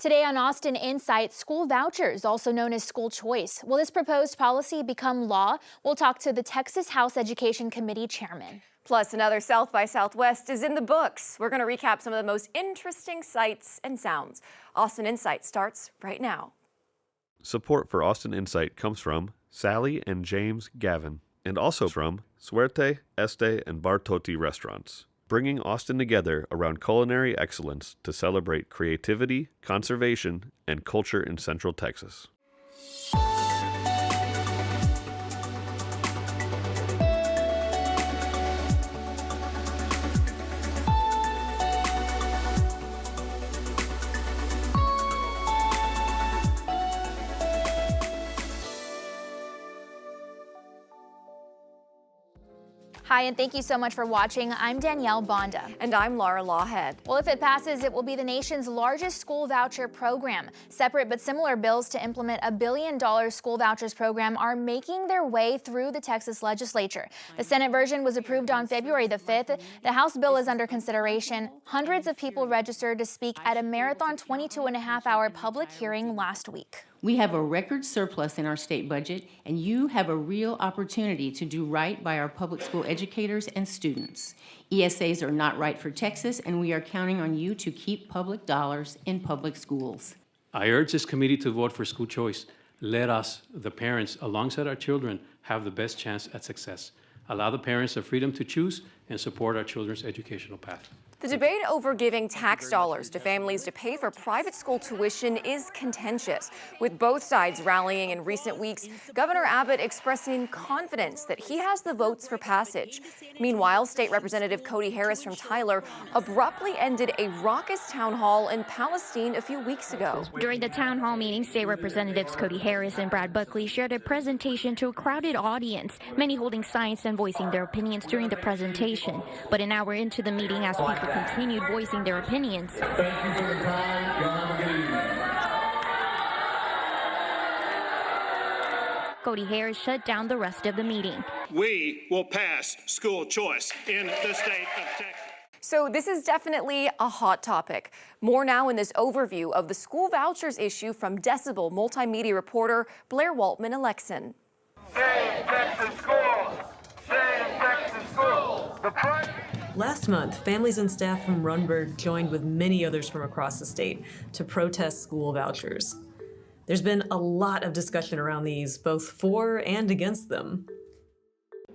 Today on Austin InSight, school vouchers, also known as school choice. Will this proposed policy become law? We'll talk to the Texas House Education Committee chairman. Plus, another South by Southwest is in the books. We're going to recap some of the most interesting sights and sounds. Austin InSight starts right now. Support for Austin InSight comes from Sally and James Gavin, and also from Suerte, Este, and Bartoti restaurants, bringing Austin together around culinary excellence to celebrate creativity, conservation, and culture in Central Texas. Hi, and thank you so much for watching. I'm Danielle Banda. And I'm Laura Lawhead. Well, if it passes, it will be the nation's largest school voucher program. Separate but similar bills to implement a $1 billion school vouchers program are making their way through the Texas legislature. The Senate version was approved on February the 5th. The House bill is under consideration. Hundreds of people registered to speak at a marathon 22.5-hour public hearing last week. We have a record surplus in our state budget, and you have a real opportunity to do right by our public school educators and students. ESAs are not right for Texas, and we are counting on you to keep public dollars in public schools. I urge this committee to vote for school choice. Let us, the parents, alongside our children, have the best chance at success. Allow the parents the freedom to choose and support our children's educational path. The debate over giving tax dollars to families to pay for private school tuition is contentious, with both sides rallying in recent weeks. Governor Abbott expressing confidence that he has the votes for passage. Meanwhile, State Representative Cody Harris from Tyler abruptly ended a raucous town hall in Palestine a few weeks ago. During the town hall meeting, State Representatives Cody Harris and Brad Buckley shared a presentation to a crowded audience, many holding signs and voicing their opinions during the presentation. But an hour into the meeting, as people continued voicing their opinions, Thank you for your time. Cody Harris shut down the rest of the meeting. We will pass school choice in the state of Texas. So this is definitely a hot topic. More now in this overview of the school vouchers issue from Decibel multimedia reporter Blair Waltman-Alexson. Save Texas schools! Save Texas schools! Last month, families and staff from Runberg joined with many others from across the state to protest school vouchers. There's been a lot of discussion around these, both for and against them.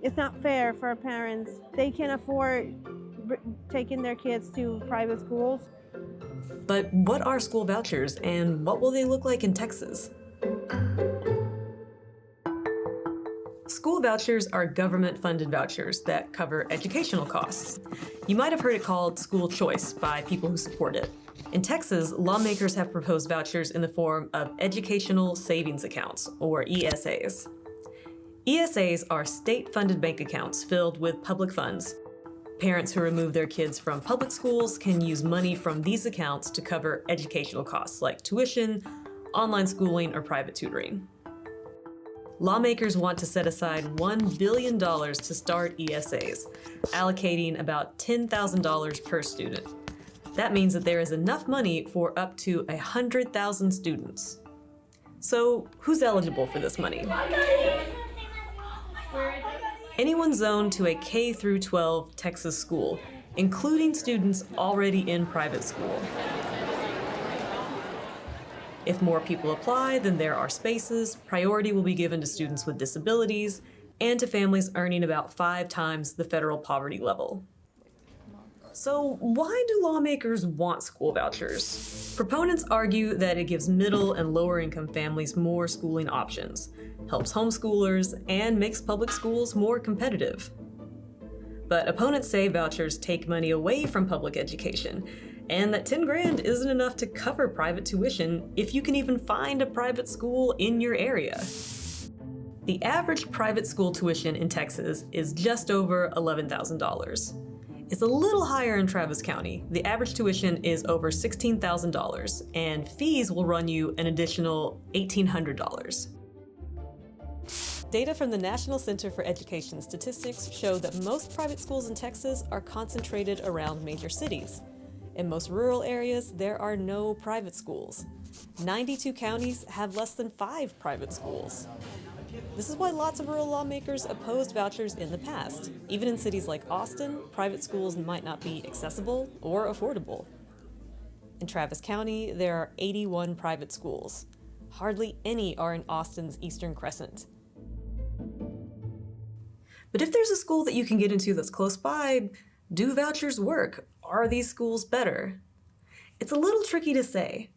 It's not fair for parents. They can't afford taking their kids to private schools. But what are school vouchers, and what will they look like in Texas? School vouchers are government-funded vouchers that cover educational costs. You might have heard it called school choice by people who support it. In Texas, lawmakers have proposed vouchers in the form of educational savings accounts, or ESAs. ESAs are state-funded bank accounts filled with public funds. Parents who remove their kids from public schools can use money from these accounts to cover educational costs like tuition, online schooling, or private tutoring. Lawmakers want to set aside $1 billion to start ESAs, allocating about $10,000 per student. That means that there is enough money for up to 100,000 students. So who's eligible for this money? Anyone zoned to a K-12 Texas school, including students already in private school. If more people apply, then there are spaces. Priority will be given to students with disabilities and to families earning about 5 times the federal poverty level. So why do lawmakers want school vouchers? Proponents argue that it gives middle and lower income families more schooling options, helps homeschoolers, and makes public schools more competitive. But opponents say vouchers take money away from public education, and that 10 grand isn't enough to cover private tuition if you can even find a private school in your area. The average private school tuition in Texas is just over $11,000. It's a little higher in Travis County. The average tuition is over $16,000, and fees will run you an additional $1,800. Data from the National Center for Education Statistics show that most private schools in Texas are concentrated around major cities. In most rural areas, there are no private schools. 92 counties have less than 5 private schools. This is why lots of rural lawmakers opposed vouchers in the past. Even in cities like Austin, private schools might not be accessible or affordable. In Travis County, there are 81 private schools. Hardly any are in Austin's Eastern Crescent. But if there's a school that you can get into that's close by, do vouchers work? Are these schools better? It's a little tricky to say.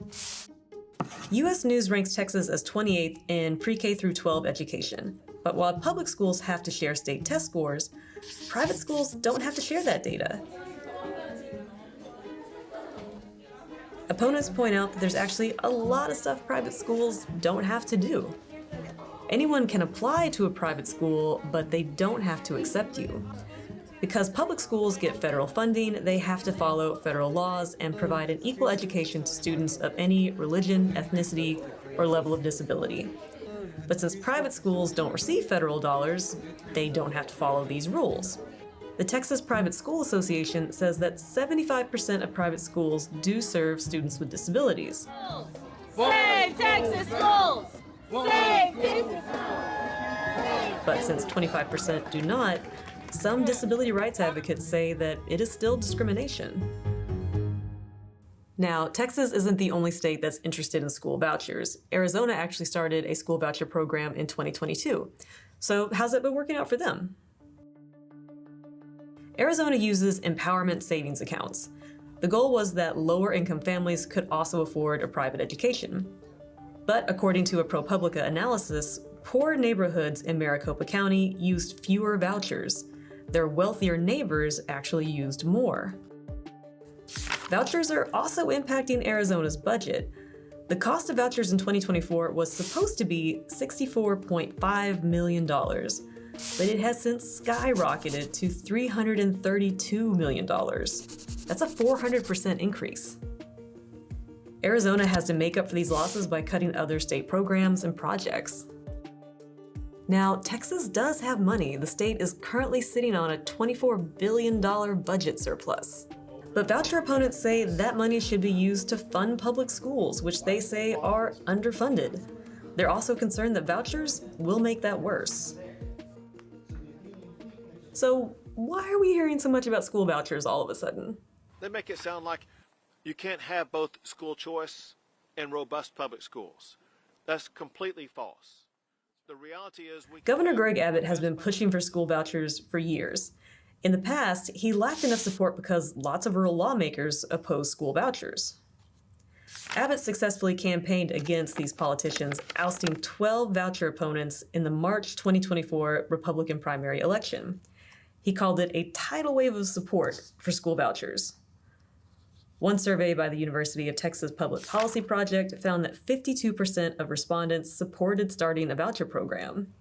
U.S. News ranks Texas as 28th in pre-K through 12 education. But while public schools have to share state test scores, private schools don't have to share that data. Opponents point out that there's actually a lot of stuff private schools don't have to do. Anyone can apply to a private school, but they don't have to accept you. Because public schools get federal funding, they have to follow federal laws and provide an equal education to students of any religion, ethnicity, or level of disability. But since private schools don't receive federal dollars, they don't have to follow these rules. The Texas Private School Association says that 75% of private schools do serve students with disabilities. Save Texas schools! Save Texas schools! But since 25% do not, some disability rights advocates say that it is still discrimination. Now, Texas isn't the only state that's interested in school vouchers. Arizona actually started a school voucher program in 2022. So how's it been working out for them? Arizona uses empowerment savings accounts. The goal was that lower income families could also afford a private education. But according to a ProPublica analysis, poor neighborhoods in Maricopa County used fewer vouchers. Their wealthier neighbors actually used more. Vouchers are also impacting Arizona's budget. The cost of vouchers in 2024 was supposed to be $64.5 million, but it has since skyrocketed to $332 million. That's a 400% increase. Arizona has to make up for these losses by cutting other state programs and projects. Now, Texas does have money. The state is currently sitting on a $24 billion budget surplus. But voucher opponents say that money should be used to fund public schools, which they say are underfunded. They're also concerned that vouchers will make that worse. So why are we hearing so much about school vouchers all of a sudden? They make it sound like you can't have both school choice and robust public schools. That's completely false. The reality is Governor Greg Abbott has been pushing for school vouchers for years. In the past, he lacked enough support because lots of rural lawmakers opposed school vouchers. Abbott successfully campaigned against these politicians, ousting 12 voucher opponents in the March 2024 Republican primary election. He called it a tidal wave of support for school vouchers. One survey by the University of Texas Public Policy Project found that 52% of respondents supported starting a voucher program.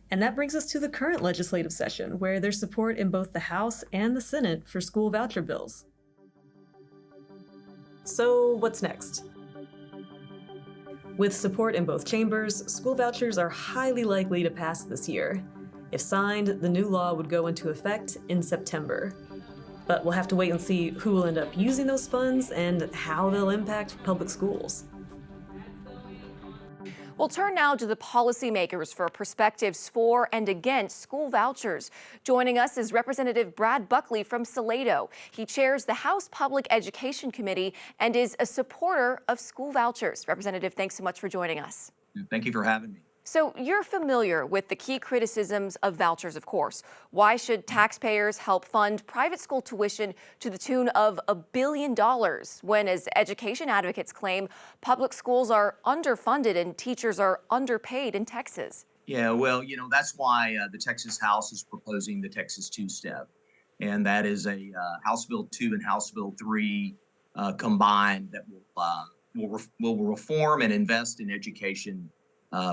And that brings us to the current legislative session, where there's support in both the House and the Senate for school voucher bills. So what's next? With support in both chambers, school vouchers are highly likely to pass this year. If signed, the new law would go into effect in September. But we'll have to wait and see who will end up using those funds and how they'll impact public schools. We'll turn now to the policymakers for perspectives for and against school vouchers. Joining us is Representative Brad Buckley from Salado. He chairs the House Public Education Committee and is a supporter of school vouchers. Representative, thanks so much for joining us. Thank you for having me. So you're familiar with the key criticisms of vouchers, of course. Why should taxpayers help fund private school tuition to the tune of $1 billion when, as education advocates claim, public schools are underfunded and teachers are underpaid in Texas? Yeah, well, that's why the Texas House is proposing the Texas two-step. And that is a House Bill 2 and House Bill 3 combined that will reform and invest in education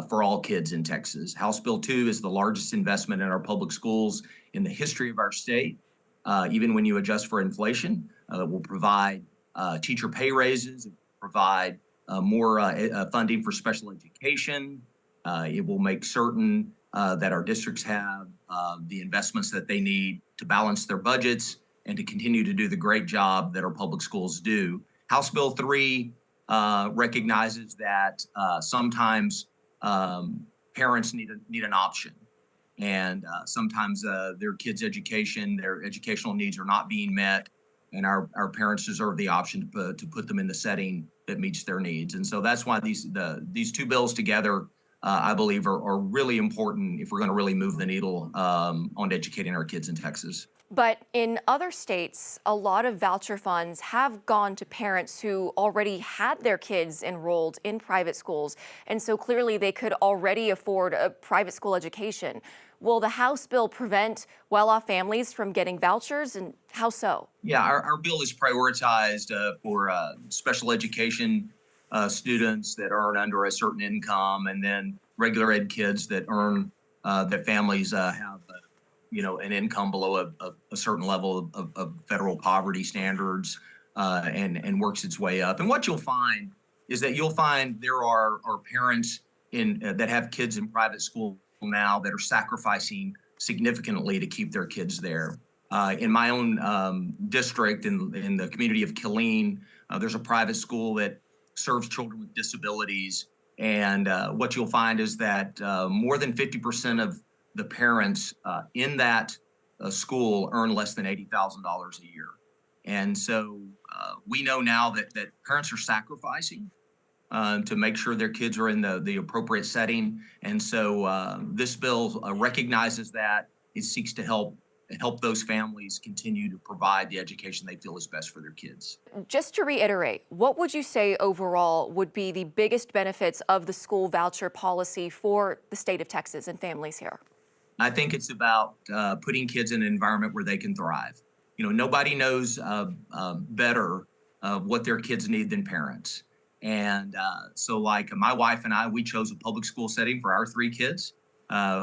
for all kids in Texas. House Bill 2 is the largest investment in our public schools in the history of our state, even when you adjust for inflation. It will provide teacher pay raises, it will provide more funding for special education. It will make certain that our districts have the investments that they need to balance their budgets and to continue to do the great job that our public schools do. House Bill 3 recognizes that sometimes parents need an option. And sometimes their kids' their educational needs are not being met, and our parents deserve the option to put them in the setting that meets their needs. And so that's why these two bills together, I believe, are really important if we're going to really move the needle on educating our kids in Texas. But in other states, a lot of voucher funds have gone to parents who already had their kids enrolled in private schools, and so clearly they could already afford a private school education. Will the House bill prevent well-off families from getting vouchers, and how so? Yeah, our bill is prioritized for special education students that earn under a certain income, and then regular ed kids that earn that families have an income below a certain level of federal poverty standards, and works its way up. And what you'll find is that there are parents that have kids in private school now that are sacrificing significantly to keep their kids there. In my own district, in the community of Killeen, there's a private school that serves children with disabilities. And what you'll find is that more than 50% of the parents in that school earn less than $80,000 a year. And so we know now that parents are sacrificing to make sure their kids are in the appropriate setting. And so this bill recognizes that. It seeks to help those families continue to provide the education they feel is best for their kids. Just to reiterate, what would you say overall would be the biggest benefits of the school voucher policy for the state of Texas and families here? I think it's about putting kids in an environment where they can thrive. Nobody knows better what their kids need than parents. And so like my wife and I, we chose a public school setting for our 3 kids.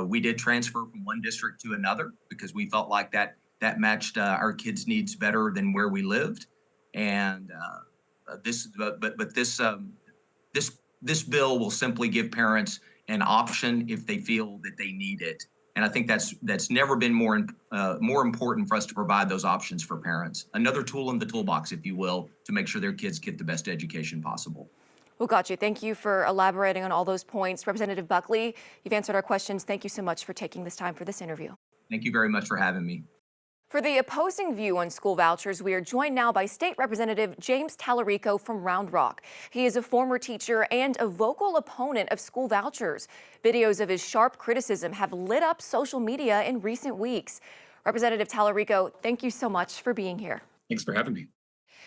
We did transfer from one district to another because we felt like that matched our kids' needs better than where we lived. And this bill will simply give parents an option if they feel that they need it. And I think that's never been more important for us to provide those options for parents. Another tool in the toolbox, if you will, to make sure their kids get the best education possible. Well, got you. Thank you for elaborating on all those points. Representative Buckley, you've answered our questions. Thank you so much for taking this time for this interview. Thank you very much for having me. For the opposing view on school vouchers, we are joined now by State Representative James Tallarico from Round Rock. He is a former teacher and a vocal opponent of school vouchers. Videos of his sharp criticism have lit up social media in recent weeks. Representative Tallarico, thank you so much for being here. Thanks for having me.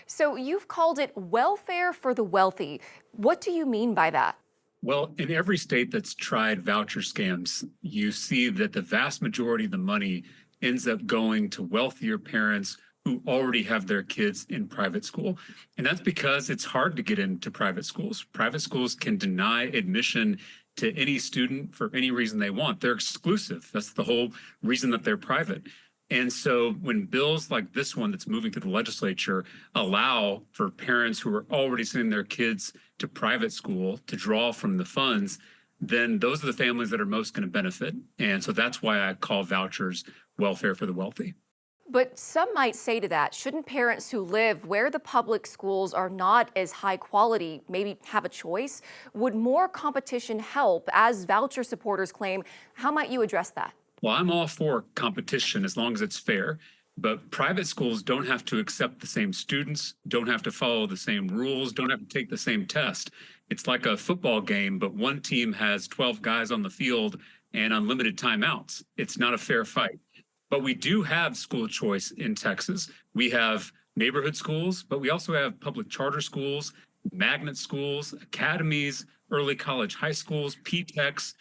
So you've called it welfare for the wealthy. What do you mean by that? Well, in every state that's tried voucher scams, you see that the vast majority of the money ends up going to wealthier parents who already have their kids in private school. And that's because it's hard to get into private schools. Private schools can deny admission to any student for any reason they want. They're exclusive. That's the whole reason that they're private. And so when bills like this one that's moving through the legislature allow for parents who are already sending their kids to private school to draw from the funds, then those are the families that are most going to benefit. And so that's why I call vouchers welfare for the wealthy. But some might say to that, shouldn't parents who live where the public schools are not as high quality maybe have a choice? Would more competition help, as voucher supporters claim? How might you address that? Well, I'm all for competition as long as it's fair, but private schools don't have to accept the same students, don't have to follow the same rules, don't have to take the same test. It's like a football game, but one team has 12 guys on the field and unlimited timeouts. It's not a fair fight. But we do have school choice in Texas. We have neighborhood schools, but we also have public charter schools, magnet schools, academies, early college high schools, P-TECs,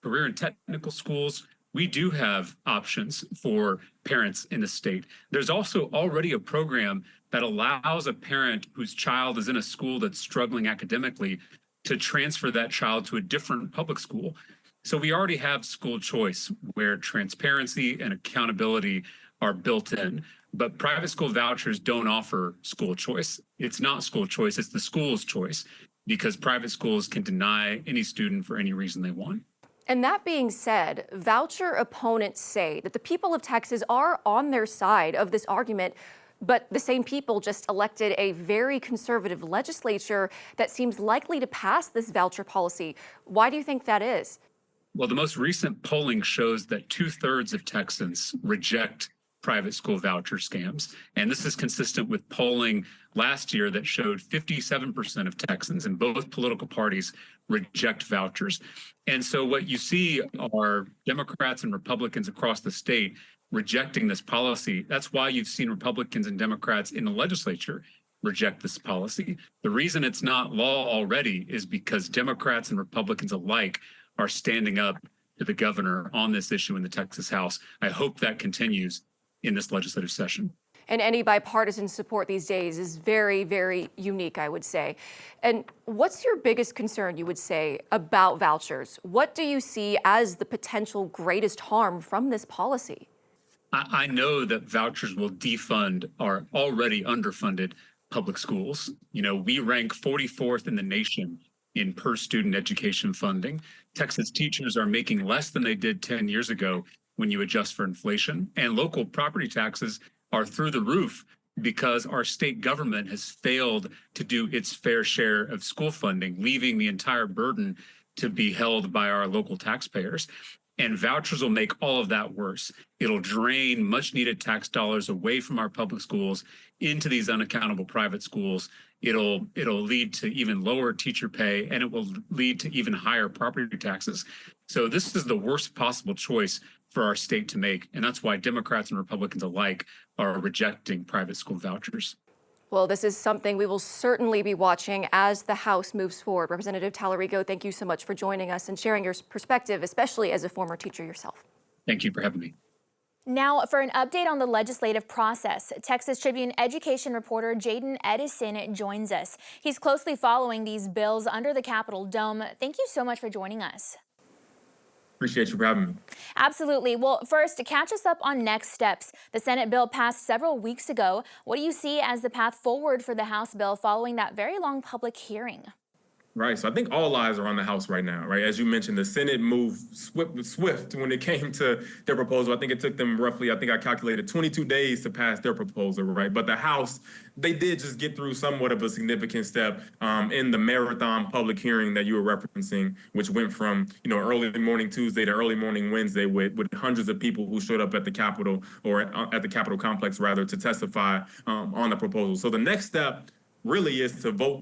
career and technical schools. We do have options for parents in the state. There's also already a program that allows a parent whose child is in a school that's struggling academically to transfer that child to a different public school. So we already have school choice where transparency and accountability are built in, but private school vouchers don't offer school choice. It's not school choice, it's the school's choice, because private schools can deny any student for any reason they want. And that being said, voucher opponents say that the people of Texas are on their side of this argument, but the same people just elected a very conservative legislature that seems likely to pass this voucher policy. Why do you think that is? Well, the most recent polling shows that 2/3 of Texans reject private school voucher scams. And this is consistent with polling last year that showed 57% of Texans in both political parties reject vouchers. And so what you see are Democrats and Republicans across the state rejecting this policy. That's why you've seen Republicans and Democrats in the legislature reject this policy. The reason it's not law already is because Democrats and Republicans alike are standing up to the governor on this issue in the Texas House. I hope that continues in this legislative session. And any bipartisan support these days is very, very unique, I would say. And what's your biggest concern, you would say, about vouchers? What do you see as the potential greatest harm from this policy? I know that vouchers will defund our already underfunded public schools. You know, we rank 44th in the nation in per student education funding. Texas teachers are making less than they did 10 years ago when you adjust for inflation. And local property taxes are through the roof because our state government has failed to do its fair share of school funding, leaving the entire burden to be held by our local taxpayers. And vouchers will make all of that worse. It'll drain much needed tax dollars away from our public schools into these unaccountable private schools. It'll lead to even lower teacher pay, and it will lead to even higher property taxes. So this is the worst possible choice for our state to make. And that's why Democrats and Republicans alike are rejecting private school vouchers. Well, this is something we will certainly be watching as the House moves forward. Representative Tallarico, thank you so much for joining us and sharing your perspective, especially as a former teacher yourself. Thank you for having me. Now, for an update on the legislative process, Texas Tribune education reporter Jaden Edison joins us. He's closely following these bills under the Capitol dome. Thank you so much for joining us. Appreciate you for having me. Absolutely. Well, first, to catch us up on next steps. The Senate bill passed several weeks ago. What do you see as the path forward for the House bill following that very long public hearing? Right. So I think all eyes are on the House right now, right? As you mentioned, the Senate moved swift when it came to their proposal. I think it took them roughly, I calculated 22 days to pass their proposal, right? But the House, they did just get through somewhat of a significant step in the marathon public hearing that you were referencing, which went from, early morning Tuesday to early morning Wednesday with hundreds of people who showed up at the Capitol or at the Capitol complex, rather, to testify on the proposal. So the next step really is to vote,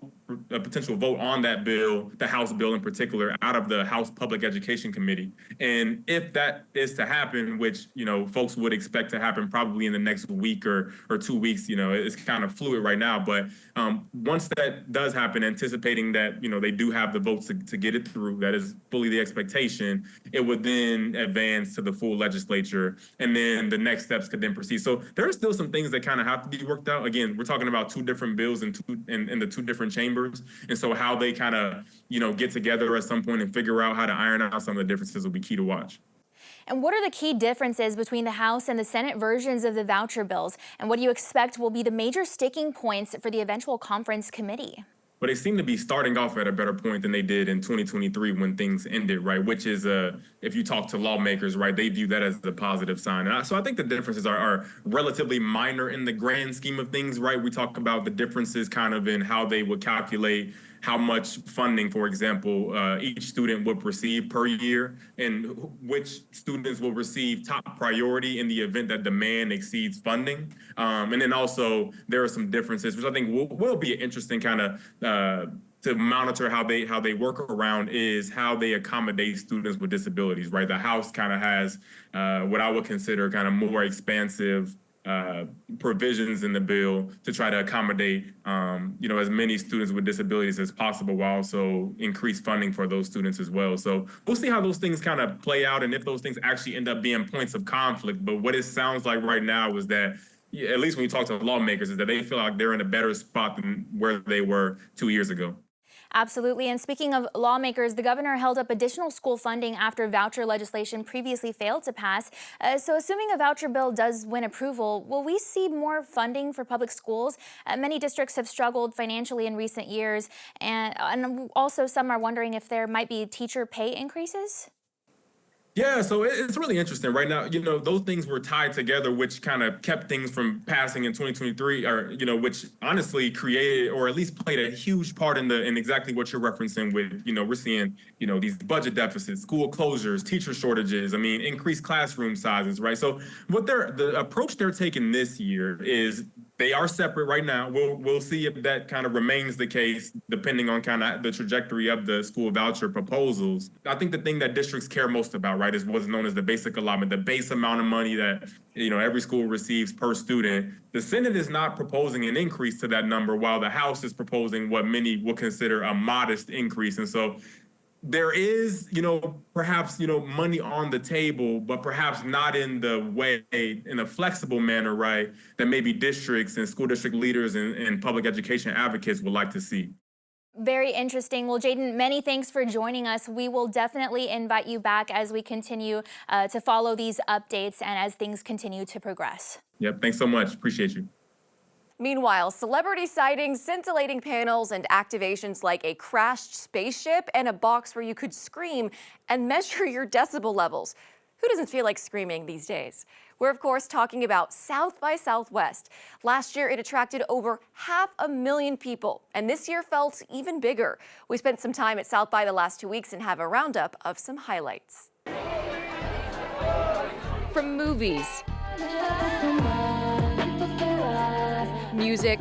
a potential vote on that bill, the House bill in particular, out of the House Public Education Committee. And if that is to happen, which, folks would expect to happen probably in the next week or 2 weeks, it's kind of fluid right now. But once that does happen, anticipating that, they do have the votes to get it through, that is fully the expectation, it would then advance to the full legislature. And then the next steps could then proceed. So there are still some things that kind of have to be worked out. Again, we're talking about two different bills in the two different chambers. And so how they kind of, get together at some point and figure out how to iron out some of the differences will be key to watch. And what are the key differences between the House and the Senate versions of the voucher bills? And what do you expect will be the major sticking points for the eventual conference committee? But they seem to be starting off at a better point than they did in 2023 when things ended, right? Which is, if you talk to lawmakers, right, they view that as the positive sign. And so I think the differences are relatively minor in the grand scheme of things, right? We talk about the differences kind of in how they would calculate how much funding, for example, each student would receive per year, and which students will receive top priority in the event that demand exceeds funding. And then also there are some differences, which I think will be an interesting kind of to monitor how they work around, is how they accommodate students with disabilities, right? The House kind of has what I would consider kind of more expansive provisions in the bill to try to accommodate, as many students with disabilities as possible, while also increase funding for those students as well. So we'll see how those things kind of play out and if those things actually end up being points of conflict. But what it sounds like right now is that, at least when you talk to lawmakers, is that they feel like they're in a better spot than where they were 2 years ago. Absolutely. And speaking of lawmakers, the governor held up additional school funding after voucher legislation previously failed to pass. So assuming a voucher bill does win approval, will we see more funding for public schools? Many districts have struggled financially in recent years. And also some are wondering if there might be teacher pay increases. Yeah, so it's really interesting right now. Those things were tied together, which kind of kept things from passing in 2023, or which honestly created or at least played a huge part in exactly what you're referencing. With we're seeing these budget deficits, school closures, teacher shortages. I mean, increased classroom sizes, right? So the approach they're taking this year is they are separate right now. We'll see if that kind of remains the case, depending on kind of the trajectory of the school voucher proposals. I think the thing that districts care most about, right, is what's known as the basic allotment, the base amount of money that every school receives per student. The Senate is not proposing an increase to that number, while the House is proposing what many will consider a modest increase. And so there is, perhaps, money on the table, but perhaps not in the way, in a flexible manner, right, that maybe districts and school district leaders and public education advocates would like to see. Very interesting. Well, Jaden, many thanks for joining us. We will definitely invite you back as we continue to follow these updates and as things continue to progress. Yep, thanks so much. Appreciate you. Meanwhile, celebrity sightings, scintillating panels, and activations like a crashed spaceship and a box where you could scream and measure your decibel levels. Who doesn't feel like screaming these days? We're, of course, talking about South by Southwest. Last year, it attracted over 500,000 people, and this year felt even bigger. We spent some time at South by the last 2 weeks and have a roundup of some highlights. From movies, music,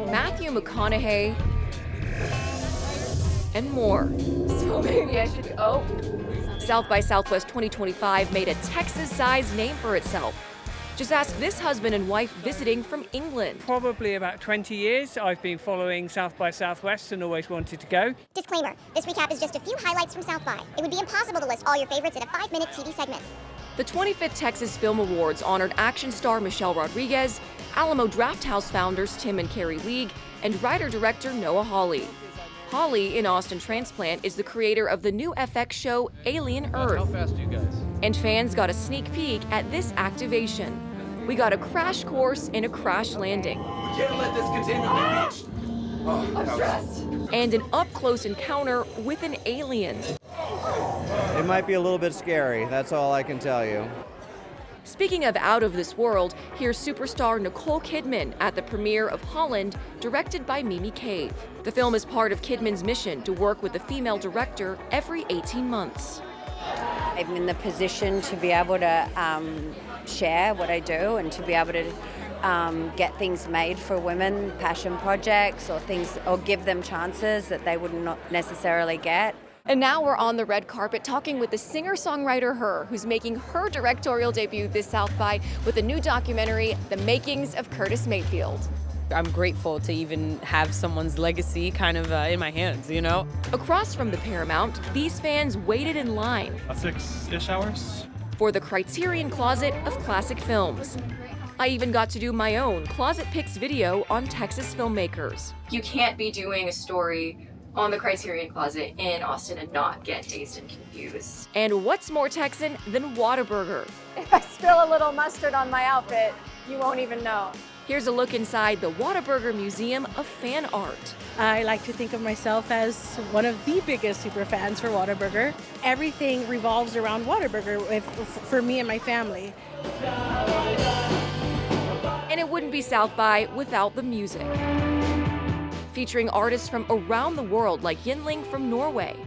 Matthew McConaughey, and more. So maybe I should go. South by Southwest 2025 made a Texas-sized name for itself. Just ask this husband and wife visiting from England. Probably about 20 years I've been following South by Southwest and always wanted to go. Disclaimer, this recap is just a few highlights from South by. It would be impossible to list all your favorites in a 5-minute TV segment. The 25th Texas Film Awards honored action star Michelle Rodriguez, Alamo Drafthouse founders Tim and Carrie League, and writer-director Noah Hawley. Hawley, in Austin Transplant, is the creator of the new FX show Alien Earth. How fast do you guys? And fans got a sneak peek at this activation. We got a crash course in a crash landing. We can't let this continue to be reached. Oh, I'm stressed. And an up-close encounter with an alien. It might be a little bit scary, that's all I can tell you. Speaking of out of this world, here's superstar Nicole Kidman at the premiere of Holland, directed by Mimi Cave. The film is part of Kidman's mission to work with a female director every 18 months. I'm in the position to be able to share what I do and to be able to get things made for women, passion projects or give them chances that they would not necessarily get. And now we're on the red carpet talking with the singer-songwriter Her, who's making her directorial debut this South by with a new documentary, The Makings of Curtis Mayfield. I'm grateful to even have someone's legacy kind of in my hands, Across from the Paramount, these fans waited in line 6-ish hours for the Criterion Closet of classic films. I even got to do my own Closet Picks video on Texas filmmakers. You can't be doing a story on the Criterion Closet in Austin and not get dazed and confused. And what's more Texan than Whataburger? If I spill a little mustard on my outfit, you won't even know. Here's a look inside the Whataburger Museum of Fan Art. I like to think of myself as one of the biggest super fans for Whataburger. Everything revolves around Whataburger for me and my family. And it wouldn't be South by without the music. Featuring artists from around the world like Yinling from Norway.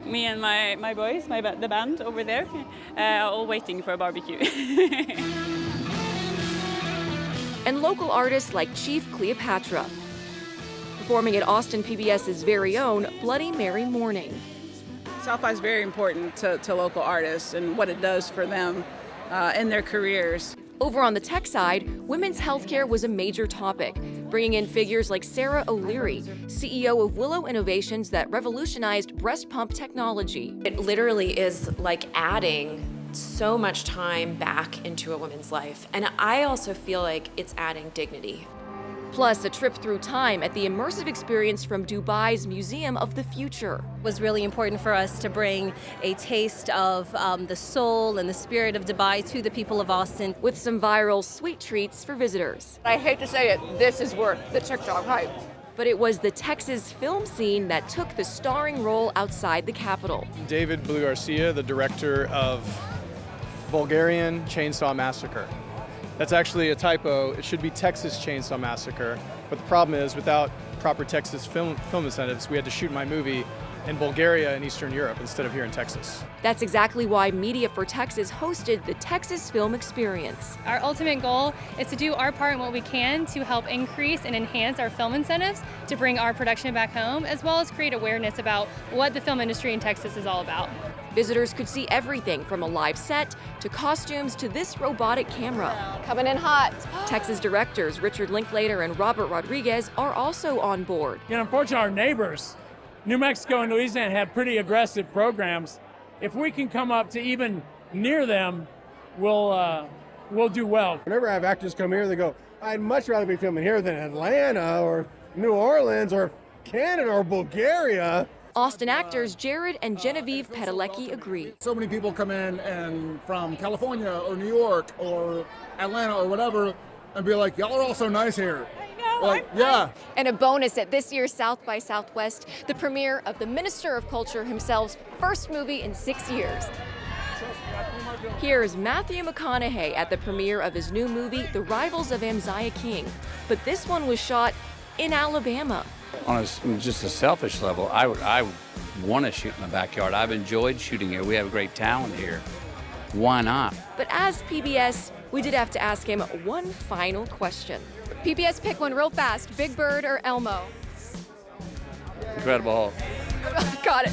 Me and my boys, the band over there, all waiting for a barbecue. And local artists like Chief Cleopatra. Performing at Austin PBS's very own Bloody Mary Morning. South by is very important to local artists and what it does for them in their careers. Over on the tech side, women's healthcare was a major topic, bringing in figures like Sarah O'Leary, CEO of Willow Innovations that revolutionized breast pump technology. It literally is like adding so much time back into a woman's life. And I also feel like it's adding dignity. Plus, a trip through time at the immersive experience from Dubai's Museum of the Future. It was really important for us to bring a taste of the soul and the spirit of Dubai to the people of Austin. With some viral sweet treats for visitors. I hate to say it, this is worth the TikTok hype. But it was the Texas film scene that took the starring role outside the Capitol. David Blue Garcia, the director of Bulgarian Chainsaw Massacre. That's actually a typo. It should be Texas Chainsaw Massacre. But the problem is, without proper Texas film incentives, we had to shoot my movie in Bulgaria and Eastern Europe instead of here in Texas. That's exactly why Media for Texas hosted the Texas Film Experience. Our ultimate goal is to do our part in what we can to help increase and enhance our film incentives to bring our production back home, as well as create awareness about what the film industry in Texas is all about. Visitors could see everything from a live set to costumes to this robotic camera. Coming in hot. Texas directors Richard Linklater and Robert Rodriguez are also on board. Unfortunately, our neighbors, New Mexico and Louisiana, have pretty aggressive programs. If we can come up to even near them, we'll do well. Whenever I have actors come here, they go, I'd much rather be filming here than Atlanta or New Orleans or Canada or Bulgaria. Austin actors Jared and Genevieve Padalecki agree. So many people come in and from California or New York or Atlanta or whatever and be like, y'all are all so nice here. Like, yeah. And a bonus at this year's South by Southwest, the premiere of the Minister of Culture himself's first movie in 6 years. Here's Matthew McConaughey at the premiere of his new movie, The Rivals of Amziah King. But this one was shot in Alabama. On just a selfish level, I would want to shoot in the backyard. I've enjoyed shooting here. We have great talent here. Why not? But as PBS, we did have to ask him one final question. PBS, pick one real fast. Big Bird or Elmo? Incredible Hulk. Got it.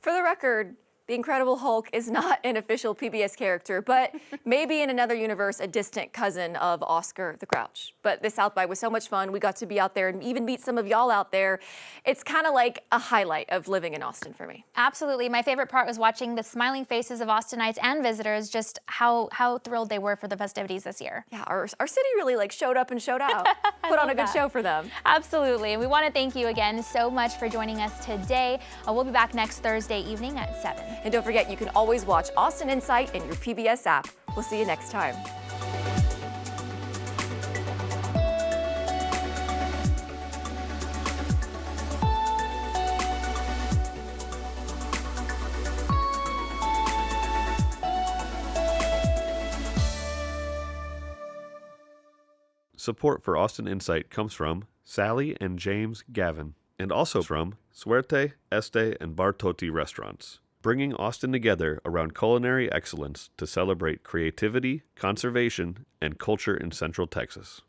For the record, the Incredible Hulk is not an official PBS character, but maybe in another universe, a distant cousin of Oscar the Grouch. But this South by was so much fun. We got to be out there and even meet some of y'all out there. It's kind of like a highlight of living in Austin for me. Absolutely. My favorite part was watching the smiling faces of Austinites and visitors, just how thrilled they were for the festivities this year. Yeah, our city really showed up and showed out. Put on a good show for them. Absolutely. And we want to thank you again so much for joining us today. We'll be back next Thursday evening at 7. And don't forget, you can always watch Austin InSight in your PBS app. We'll see you next time. Support for Austin InSight comes from Sally and James Gavin, and also from Suerte, Este, and Bartoti restaurants, bringing Austin together around culinary excellence to celebrate creativity, conservation, and culture in Central Texas.